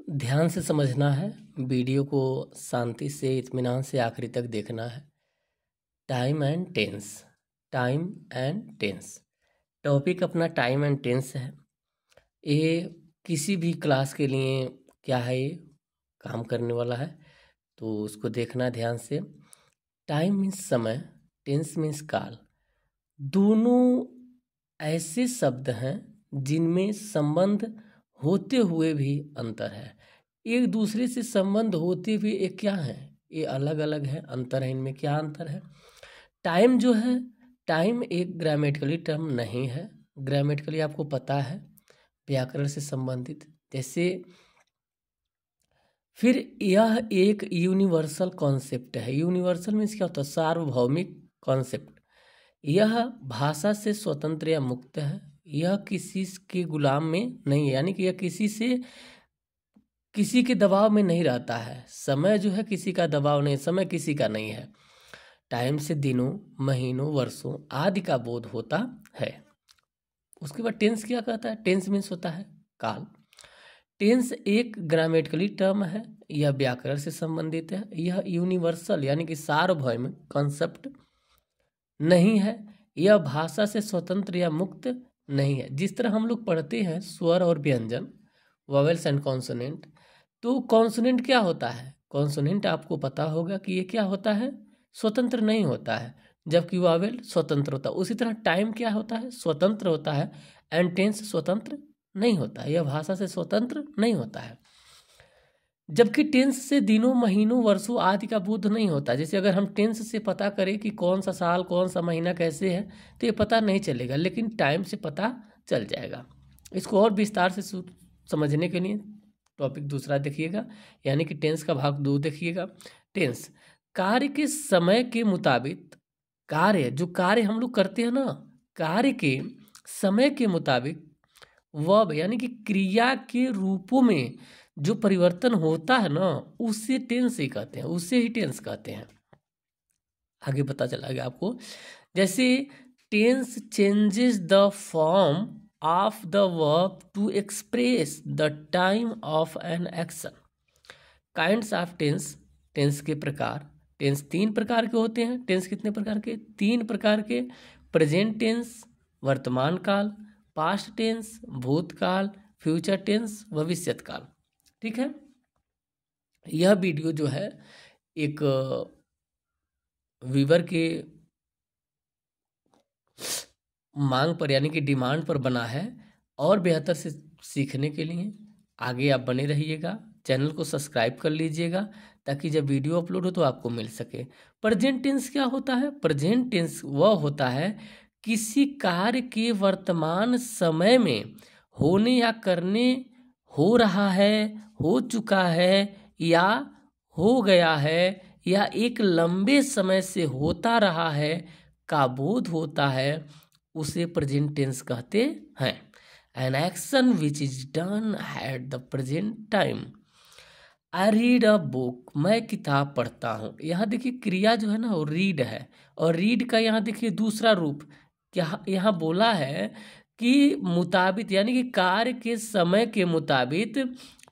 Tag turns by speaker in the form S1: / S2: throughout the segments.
S1: ध्यान से समझना है, वीडियो को शांति से इत्मीनान से आखिरी तक देखना है। Time and tense, time and tense topic अपना टाइम एंड टेंस है। ये किसी भी क्लास के लिए क्या है, ये काम करने वाला है, तो उसको देखना ध्यान से। टाइम मीन्स समय, टेंस मीन्स काल। दोनों ऐसे शब्द हैं जिनमें संबंध होते हुए भी अंतर है। एक दूसरे से संबंध होते हुए एक क्या है, ये अलग अलग है, अंतर है। इनमें क्या अंतर है? टाइम जो है, टाइम एक ग्रामेटिकली टर्म नहीं है। ग्रामेटिकली आपको पता है, व्याकरण से संबंधित। जैसे फिर यह एक यूनिवर्सल कॉन्सेप्ट है। यूनिवर्सल मीन्स क्या होता है? सार्वभौमिक कॉन्सेप्ट। यह भाषा से स्वतंत्र या मुक्त है। यह किसी के गुलाम में नहीं है, यानी कि यह किसी के दबाव में नहीं रहता है। समय जो है किसी का दबाव नहीं, समय किसी का नहीं है। टाइम से दिनों, महीनों, वर्षों आदि का बोध होता है। उसके बाद टेंस क्या कहता है? टेंस मीन्स होता है काल। टेंस एक ग्रामेटिकली टर्म है, यह व्याकरण से संबंधित है। यह यूनिवर्सल यानी कि सार्वभौमिक कॉन्सेप्ट नहीं है। यह भाषा से स्वतंत्र या मुक्त नहीं है। जिस तरह हम लोग पढ़ते हैं स्वर और व्यंजन, वॉवेल्स एंड कॉन्सोनेंट, तो कॉन्सोनेंट क्या होता है? कॉन्सोनेंट आपको पता होगा कि ये क्या होता है, स्वतंत्र नहीं होता है, जबकि वॉवेल स्वतंत्र होता है। उसी तरह टाइम क्या होता है, स्वतंत्र होता है, एंड टेंस स्वतंत्र नहीं होता है, यह भाषा से स्वतंत्र नहीं होता है। जबकि टेंस से दिनों, महीनों, वर्षों आदि का बोध नहीं होता। जैसे अगर हम टेंस से पता करें कि कौन सा साल, कौन सा महीना कैसे है, तो ये पता नहीं चलेगा, लेकिन टाइम से पता चल जाएगा। इसको और विस्तार से समझने के लिए टॉपिक दूसरा देखिएगा, यानी कि टेंस का भाग 2 देखिएगा। टेंस कार्य के समय के मुताबिक, कार्य जो कार्य हम लोग करते हैं ना, कार्य के समय के मुताबिक वर्ब यानी कि क्रिया के रूपों में जो परिवर्तन होता है ना, उसे टेंस ही कहते हैं, उसे ही टेंस कहते हैं। आगे पता चला आपको। जैसे tense changes the form of the verb to express the time of an action. Kinds of tense, tense के प्रकार। टेंस 3 प्रकार के होते हैं। टेंस कितने प्रकार के? 3 प्रकार के। प्रेजेंट टेंस वर्तमान काल, पास्ट टेंस भूतकाल, फ्यूचर टेंस भविष्यत काल। ठीक है। यह वीडियो जो है एक व्यूअर के मांग पर यानी कि डिमांड पर बना है, और बेहतर से सीखने के लिए आगे आप बने रहिएगा। चैनल को सब्सक्राइब कर लीजिएगा ताकि जब वीडियो अपलोड हो तो आपको मिल सके। प्रेजेंट टेंस क्या होता है? प्रेजेंट टेंस वह होता है किसी कार्य के वर्तमान समय में होने या करने, हो रहा है, हो चुका है, या हो गया है, या एक लंबे समय से होता रहा है का बोध होता है, उसे प्रेजेंट टेंस कहते हैं। An action which is done at the present time. I read a book, मैं किताब पढ़ता हूँ। यहाँ देखिए क्रिया जो है ना वो रीड है, और रीड का यहाँ देखिए दूसरा रूप क्या यहाँ बोला है कि मुताबिक यानी कि कार्य के समय के मुताबिक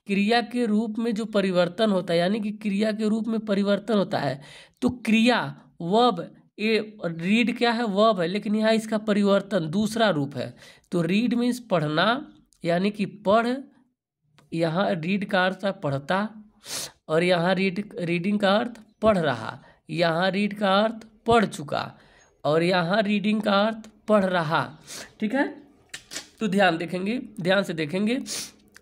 S1: क्रिया के रूप में जो परिवर्तन होता है, यानी कि क्रिया के रूप में परिवर्तन होता है। तो क्रिया वर्ब, ये रीड क्या है? वर्ब है, लेकिन यहाँ इसका परिवर्तन दूसरा रूप है। तो रीड मीन्स पढ़ना, यानी कि पढ़, यहाँ रीड का अर्थ है पढ़ता, और यहाँ रीडिंग का अर्थ पढ़ रहा, यहाँ रीड का अर्थ पढ़ चुका, और यहाँ रीडिंग का अर्थ पढ़ रहा। ठीक है, तो ध्यान से देखेंगे।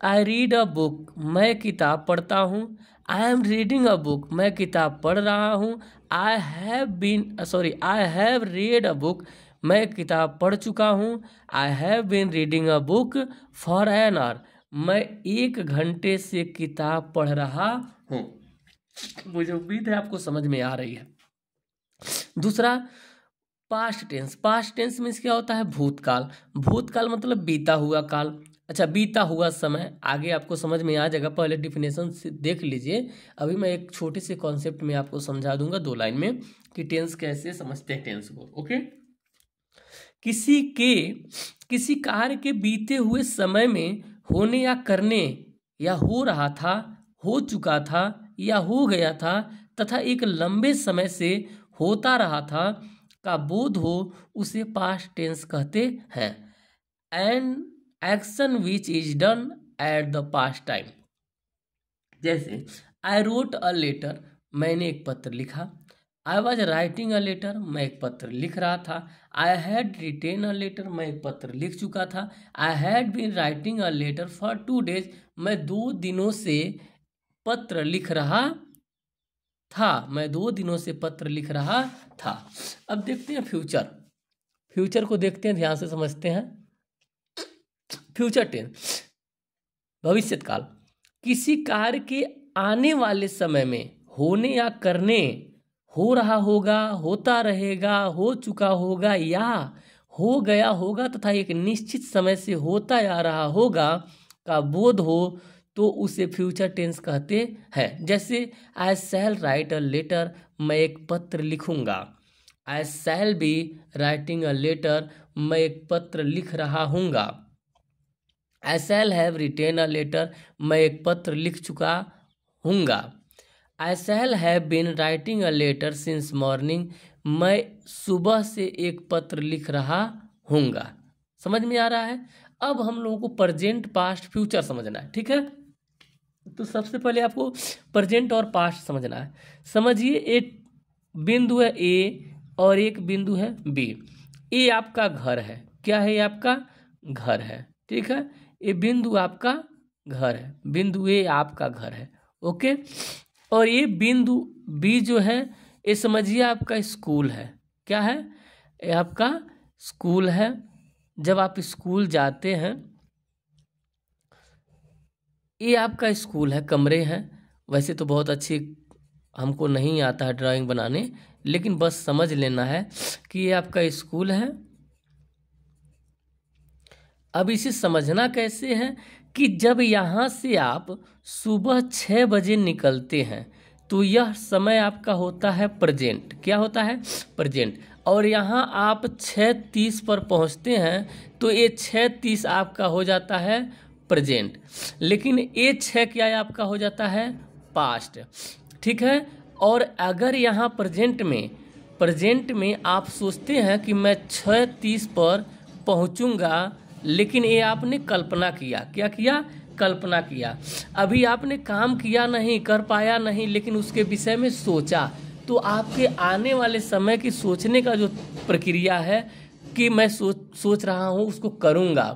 S1: आई रीड अ बुक, मैं किताब पढ़ता हूँ। I am reading a book, मैं किताब पढ़ रहा हूँ। I have read a book, मैं किताब पढ़ चुका हूँ। I have been reading a book for an hour, मैं 1 घंटे से किताब पढ़ रहा हूँ। मुझे उम्मीद है आपको समझ में आ रही है। दूसरा past tense. Past tense means क्या होता है? भूतकाल। भूतकाल मतलब बीता हुआ काल। अच्छा, बीता हुआ समय आगे आपको समझ में आ जाएगा, पहले डिफिनेशन से देख लीजिए। अभी मैं एक छोटे से कॉन्सेप्ट में आपको समझा दूंगा 2 लाइन में कि टेंस कैसे समझते हैं टेंस को। ओके, किसी कार्य के बीते हुए समय में होने या करने या हो रहा था, हो चुका था या हो गया था तथा एक लंबे समय से होता रहा था का बोध हो उसे पास्ट टेंस कहते हैं। An action which is done at the past time. जैसे आई रोट अ लेटर, मैंने एक पत्र लिखा। I was writing a letter, मैं एक पत्र लिख रहा था। I had written a letter, मैं एक पत्र लिख चुका था। I had been writing a letter for 2 days, मैं 2 दिनों से पत्र लिख रहा था। मैं 2 दिनों से पत्र लिख रहा था। अब देखते हैं फ्यूचर। फ्यूचर को देखते हैं, ध्यान से समझते हैं। फ्यूचर टेंस भविष्य काल, किसी कार्य के आने वाले समय में होने या करने, हो रहा होगा, होता रहेगा, हो चुका होगा या हो गया होगा तथा एक निश्चित समय से होता आ रहा होगा का बोध हो तो उसे फ्यूचर टेंस कहते हैं। जैसे आई शैल राइट अ लेटर, मैं एक पत्र लिखूंगा। I shall be writing a letter, मैं एक पत्र लिख रहा हूँगा। I shall have written a letter, मैं एक पत्र लिख चुका हूँगा। I shall have been writing a letter since morning, मैं सुबह से एक पत्र लिख रहा हूँगा। समझ में आ रहा है। अब हम लोगों को प्रेजेंट, पास्ट, फ्यूचर समझना है, ठीक है। तो सबसे पहले आपको प्रेजेंट और पास्ट समझना है। समझिए, एक बिंदु है ए और एक बिंदु है बी। ए आपका घर है। क्या है? ये आपका घर है, ठीक है। ये बिंदु आपका घर है, बिंदु ए आपका घर है, ओके। और ये बिंदु बी जो है, ये समझिए आपका स्कूल है। क्या है? ये आपका स्कूल है। जब आप स्कूल जाते हैं, ये आपका स्कूल है, कमरे हैं। वैसे तो बहुत अच्छी हमको नहीं आता है ड्राइंग बनाने, लेकिन बस समझ लेना है कि ये आपका स्कूल है। अब इसे समझना कैसे है कि जब यहाँ से आप सुबह 6 बजे निकलते हैं तो यह समय आपका होता है प्रेजेंट। क्या होता है? प्रेजेंट। और यहाँ आप 6:30 पर पहुँचते हैं तो ये 6:30 आपका हो जाता है प्रेजेंट। लेकिन ये 6 क्या आपका हो जाता है? पास्ट, ठीक है। और अगर यहाँ प्रेजेंट में आप सोचते हैं कि मैं 6:30 पर पहुँचूँगा, लेकिन ये आपने कल्पना किया। क्या किया? कल्पना किया। अभी आपने काम किया नहीं, कर पाया नहीं, लेकिन उसके विषय में सोचा। तो आपके आने वाले समय की सोचने का जो प्रक्रिया है कि मैं सोच रहा हूँ, उसको करूँगा,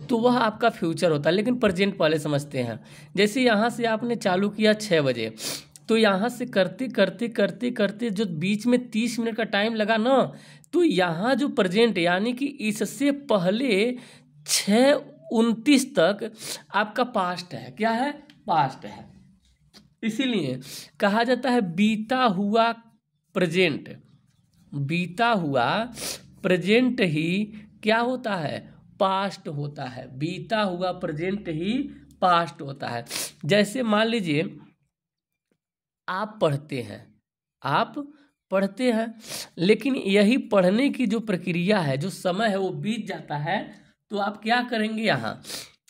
S1: तो वह आपका फ्यूचर होता है। लेकिन प्रेजेंट पहले समझते हैं। जैसे यहाँ से आपने चालू किया 6 बजे, तो यहाँ से करते करते करते करते जो बीच में 30 मिनट का टाइम लगा ना, तो यहाँ जो प्रेजेंट यानी कि इससे पहले 6:29 तक आपका पास्ट है। क्या है? पास्ट है। इसीलिए कहा जाता है बीता हुआ प्रेजेंट। बीता हुआ प्रेजेंट ही क्या होता है? पास्ट होता है। बीता हुआ प्रेजेंट ही पास्ट होता है। जैसे मान लीजिए आप पढ़ते हैं, लेकिन यही पढ़ने की जो प्रक्रिया है, जो समय है, वो बीत जाता है। तो आप क्या करेंगे? यहाँ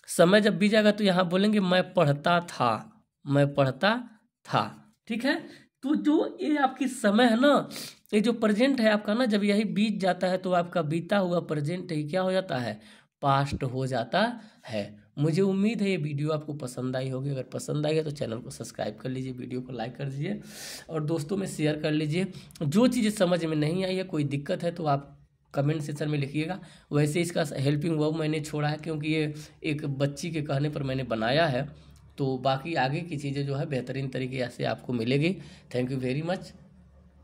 S1: समय जब बीत जाएगा तो यहाँ बोलेंगे मैं पढ़ता था, ठीक है। तो जो ये आपकी समय है ना, ये जो प्रेजेंट है आपका ना, जब यही बीत जाता है तो आपका बीता हुआ प्रेजेंट ही क्या हो जाता है? पास्ट हो जाता है। मुझे उम्मीद है ये वीडियो आपको पसंद आई होगी। अगर पसंद आई है तो चैनल को सब्सक्राइब कर लीजिए, वीडियो को लाइक कर दीजिए और दोस्तों में शेयर कर लीजिए। जो चीज़ें समझ में नहीं आई है, कोई दिक्कत है, तो आप कमेंट सेक्शन में लिखिएगा। वैसे इसका हेल्पिंग वर्ब मैंने छोड़ा है क्योंकि ये एक बच्ची के कहने पर मैंने बनाया है। तो बाकी आगे की चीज़ें जो है बेहतरीन तरीके से आपको मिलेगी। Thank you very much.